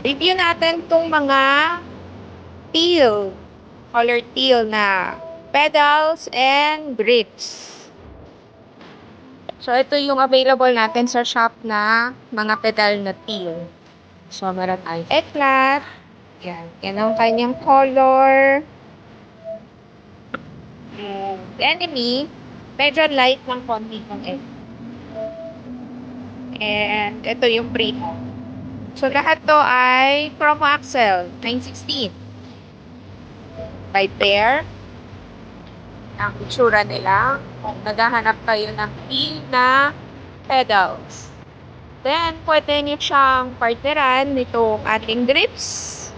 Review natin tong mga teal, color teal na pedals and grips. So, ito yung available natin sa shop na mga pedal na teal. So, meron tayong eclat. Yan. Yan ang kanyang color. Enemy, medyo light ng konti ng enemy. And ito yung Primo. So, lahat to ay Chrome Axle 916. By pair. Ang itsura nila. Kung naghahanap kayo ng teal na pedals. Then, pwede niyo siyang partneran nitong ating grips.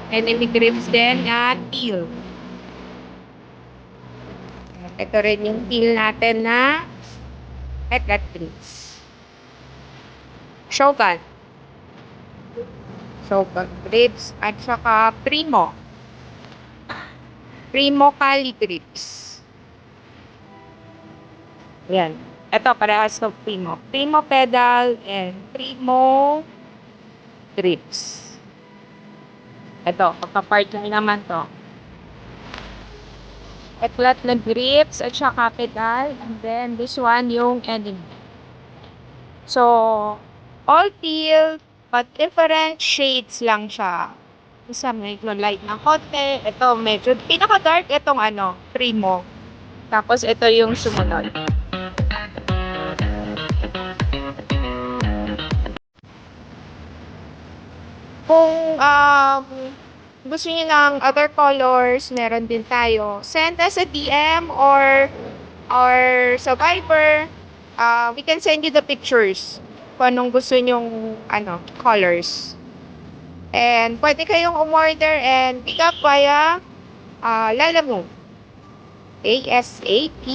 Enemy grips din at teal. Ito rin yung teal natin na eclat grips. Shogun. Shogun grips at saka Primo. Primo Cali grips. Yan. Ito, parehas ng Primo. Primo pedal and Primo grips. Ito, pagka-partner naman to. Eclat na grips at saka pedal. And then, this one yung enemy. So, all teal, but different shades lang siya. Isa medyo light na konti. Ito, medyo, pinaka-dark itong Primo. Tapos, ito yung sumunod. Kung gusto niyo ng other colors, meron din tayo. Send us a DM or sa Viber. We can send you the pictures kung anong gusto nyong colors. And pwede kayong umorder and pick up via Lalamove. ASAP.